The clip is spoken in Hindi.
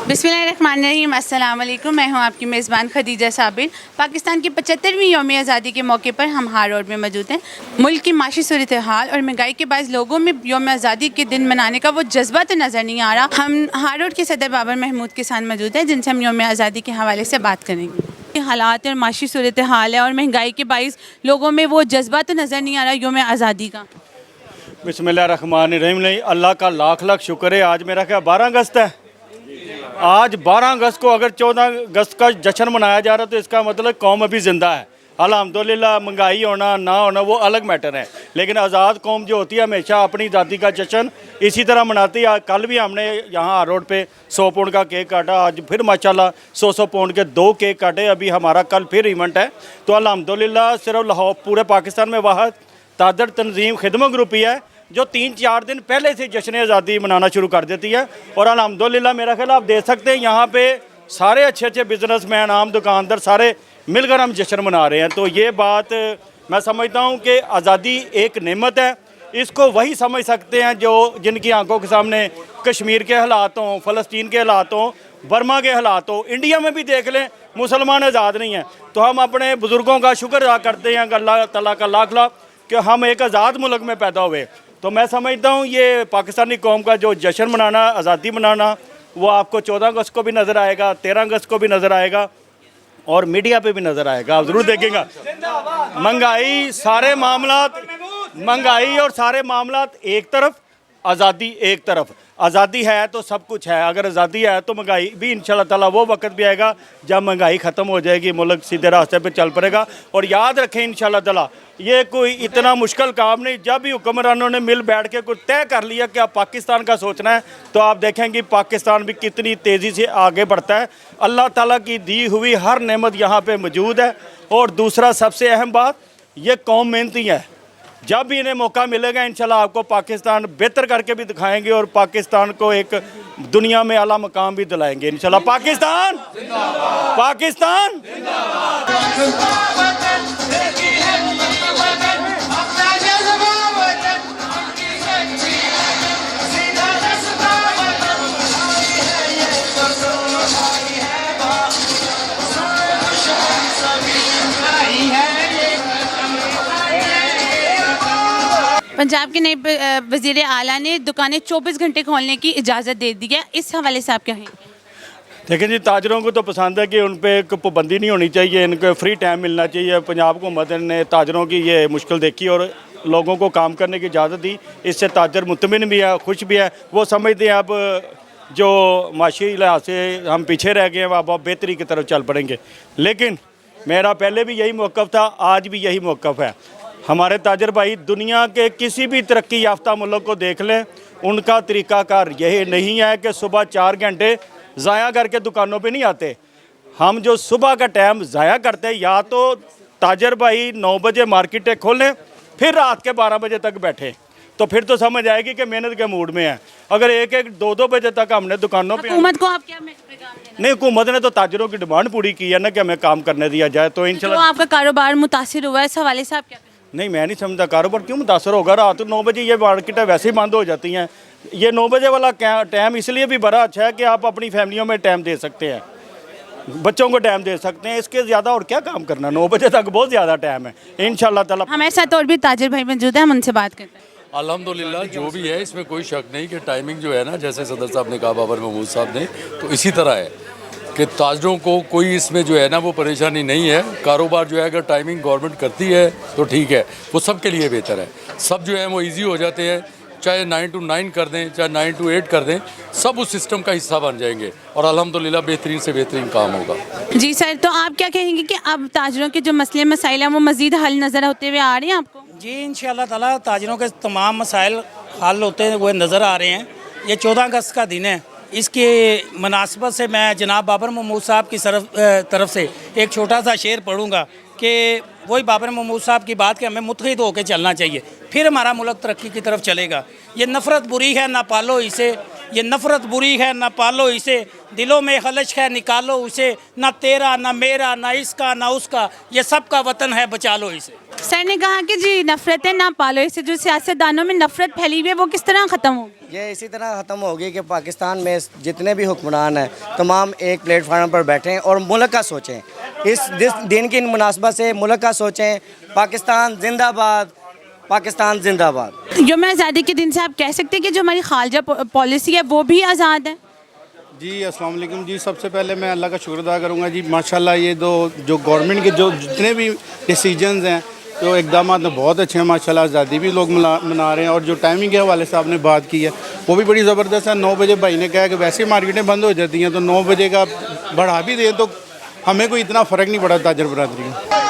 बिस्मिल्लाहिर्रहमानिर्रहीम, अस्सलाम वालेकुम। मैं हूं आपकी मेज़बान खदीजा साबिर। पाकिस्तान की 75वीं यौम आज़ादी के मौके पर हम हार रोड में मौजूद हैं। मुल्क की माशी सूरत हाल और महंगाई के बाद लोगों में यौम आज़ादी के दिन मनाने का वो जज्बा तो नज़र नहीं आ रहा। हम हार रोड के सदर बाबर महमूद के साथ मौजूद हैं, जिनसे हम यौम आज़ादी के हवाले से बात करेंगे। हालात और माशी सूरत हाल है और महंगाई के बाइस लोगों में वो जज्बा तो नज़र नहीं आ रहा यौम आज़ादी का। बिस्मिल्लाहिर्रहमानिर्रहीम। नहीं, अल्लाह का लाख लाख शुक्र है। आज मेरा क्या 12 अगस्त है। आज 12 अगस्त को अगर 14 अगस्त का जश्न मनाया जा रहा है तो इसका मतलब कौम अभी ज़िंदा है। अल्हम्दुलिल्लाह, महंगाई होना ना होना वो अलग मैटर है, लेकिन आज़ाद कौम जो होती है हमेशा अपनी आज़ादी का जश्न इसी तरह मनाती है। कल भी हमने यहाँ रोड पे 100 पाउंड का केक काटा, आज फिर माशाल्लाह 100 पाउंड के 2 केक काटे। अभी हमारा कल फिर इवेंट है। तो अल्हम्दुलिल्लाह सिर्फ लाहौर पूरे पाकिस्तान में वाहिद तादर तंजीम खिदमत ग्रुप ही है जो 3-4 दिन पहले से जश्न आज़ादी मनाना शुरू कर देती है। और अल्हम्दुलिल्लाह मेरा ख्याल आप देख सकते हैं यहाँ पे सारे अच्छे अच्छे बिजनेसमैन, आम दुकानदार सारे मिलकर हम जश्न मना रहे हैं। तो ये बात मैं समझता हूँ कि आज़ादी एक नेमत है। इसको वही समझ सकते हैं जो जिनकी आंखों के सामने कश्मीर के हालात हों, फ़लस्तीन के हालात हों, बर्मा के हालात हों। इंडिया में भी देख लें, मुसलमान आज़ाद नहीं हैं। तो हम अपने बुज़ुर्गों का शुक्र अदा करते हैं अल्लाह ताला का लाख लाख कि हम एक आज़ाद मुल्क में पैदा हुए। तो मैं समझता हूँ ये पाकिस्तानी कौम का जो जश्न मनाना, आज़ादी मनाना, वो आपको 14 अगस्त को भी नज़र आएगा, 13 अगस्त को भी नज़र आएगा और मीडिया पे भी नज़र आएगा। आप ज़रूर देखेंगे। महंगाई सारे मामलात, महंगाई और सारे मामलात एक तरफ, आज़ादी एक तरफ। आज़ादी है तो सब कुछ है। अगर आज़ादी है तो महंगाई भी इंशाल्लाह ताला वो वक्त भी आएगा जब महंगाई ख़त्म हो जाएगी, मुल्क सीधे रास्ते पे चल पड़ेगा। और याद रखें इंशाल्लाह ताला ये कोई इतना मुश्किल काम नहीं। जब भी हुक्मरानों ने मिल बैठ के कुछ तय कर लिया कि आप पाकिस्तान का सोचना है तो आप देखेंगे पाकिस्तान भी कितनी तेज़ी से आगे बढ़ता है। अल्लाह ताला की दी हुई हर नेमत यहाँ पर मौजूद है। और दूसरा सबसे अहम बात, ये कौम मेहनती है। जब भी इन्हें मौका मिलेगा इंशाल्लाह आपको पाकिस्तान बेहतर करके भी दिखाएंगे और पाकिस्तान को एक दुनिया में आला मकाम भी दिलाएंगे इंशाल्लाह। पाकिस्तान पाकिस्तान पंजाब के नए वज़ीर आला ने दुकानें 24 घंटे खोलने की इजाज़त दे दी है। इस हवाले से आप क्या कहेंगे? देखिए जी, ताजरों को तो पसंद है कि उन पर एक पाबंदी नहीं होनी चाहिए, इनको फ्री टाइम मिलना चाहिए। पंजाब हुकूमत ने ताजरों की ये मुश्किल देखी और लोगों को काम करने की इजाज़त दी। इससे ताजर मुतमिन भी है, खुश भी है। वो समझते हैं अब जो माशी लिहाज से हम पीछे रह गए हैं अब बेहतरी की तरफ चल पड़ेंगे। लेकिन मेरा पहले भी यही मौक़िफ़ था, आज भी यही मौक़िफ़ है। हमारे ताजर भाई दुनिया के किसी भी तरक्की याफ्ता मुल्क को देख लें, उनका तरीक़ाकार यही नहीं है कि सुबह 4 घंटे ज़ाया करके दुकानों पे नहीं आते। हम जो सुबह का टाइम ज़ाया करते हैं, या तो ताजर भाई 9 बजे मार्केटें खोलें फिर रात के 12 बजे तक बैठे, तो फिर तो समझ आएगी कि मेहनत के मूड में है। अगर 1-1, 2-2 बजे तक हमने दुकानों पे हुकूमत को आप क्या नहीं, हुकूमत ने तो ताजरों की डिमांड पूरी की है ना कि हमें काम करने दिया जाए। तो इंशाल्लाह आपका कारोबार मुतासिर हुआ है, इस हवाले से आप क्या? नहीं, मैं नहीं समझता कारोबार क्यों मुतासर होगा। रात 9 बजे ये मार्केटें वैसे ही बंद हो जाती हैं। ये 9 बजे वाला टाइम इसलिए भी बड़ा अच्छा है कि आप अपनी फैमिलियों में टाइम दे सकते हैं, बच्चों को टाइम दे सकते हैं। इसके ज़्यादा और क्या काम करना, 9 बजे तक बहुत ज़्यादा टाइम है इंशाल्लाह ताला। हमारे साथ और भी ताजिर भाई मौजूद हैं, हम उनसे बात करते हैं। अल्हम्दुलिल्लाह जो भी है इसमें कोई शक नहीं कि टाइमिंग जो है ना, जैसे सदर साहब ने कहा, बाबर महमूद साहब ने, तो इसी तरह है कि ताजरों को कोई इसमें जो है ना वो परेशानी नहीं है। कारोबार जो है अगर टाइमिंग गवर्नमेंट करती है तो ठीक है, वो सब के लिए बेहतर है। सब जो है वो इजी हो जाते हैं, चाहे 9 to 9 कर दें, चाहे 9 to 8 कर दें, सब उस सिस्टम का हिस्सा बन जाएंगे और अल्हम्दुलिल्लाह बेहतरीन से बेहतरीन काम होगा। जी सर, तो आप क्या कहेंगे कि अब ताजरों के जो मसले मसाइल हैं वो मज़ीद हल नज़र होते हुए आ रहे हैं आपको? जी इंशाअल्लाह ताला ताजरों के तमाम मसाइल हल होते हुए नज़र आ रहे हैं। ये 14 अगस्त का दिन है, इसके मुनासबत से मैं जनाब बाबर महमूद साहब की तरफ से एक छोटा सा शेर पढ़ूँगा कि वही बाबर महमूद साहब की बात कि हमें मुत्तहिद होकर चलना चाहिए, फिर हमारा मुल्क तरक्की की तरफ चलेगा। ये नफ़रत बुरी है ना पालो इसे, ये नफ़रत बुरी है ना पालो इसे, दिलों में खलश है निकालो उसे, ना तेरा ना मेरा ना इसका ना उसका, ये सबका वतन है बचा लो इसे। सर ने कहा कि जी नफ़रतें ना पालो, इससे जो सियासतदानों में नफ़रत फैली हुई है वो किस तरह ख़त्म होगी? ये इसी तरह ख़त्म होगी कि पाकिस्तान में जितने भी हुक्मरान हैं तमाम एक प्लेटफार्म पर बैठें और मुल्क का सोचें। इस दिन की मुनासबत से मुल्क का सोचें। पाकिस्तान जिंदाबाद, पाकिस्तान जिंदाबाद। यौम आज़ादी के दिन से आप कह सकते हैं कि जो हमारी खारजा पॉलिसी है वो भी आज़ाद है? जी अस्सलाम वालेकुम जी। सबसे पहले मैं अल्लाह का शुक्र अदा करूँगा जी, माशाल्लाह ये जो गवर्नमेंट के जो जितने भी डिसीजंस हैं, जो इकदाम तो बहुत अच्छे हैं माशाल्लाह। आज़ादी भी लोग मना रहे हैं और जो टाइमिंग के हवाले से आपने बात की है वो भी बड़ी ज़बरदस्त है। 9 बजे भाई ने कहा कि वैसे ही मार्केटें बंद हो जाती हैं, तो 9 बजे का बढ़ा भी दें तो हमें कोई इतना फ़र्क नहीं पड़ा ताजर बरादरी का।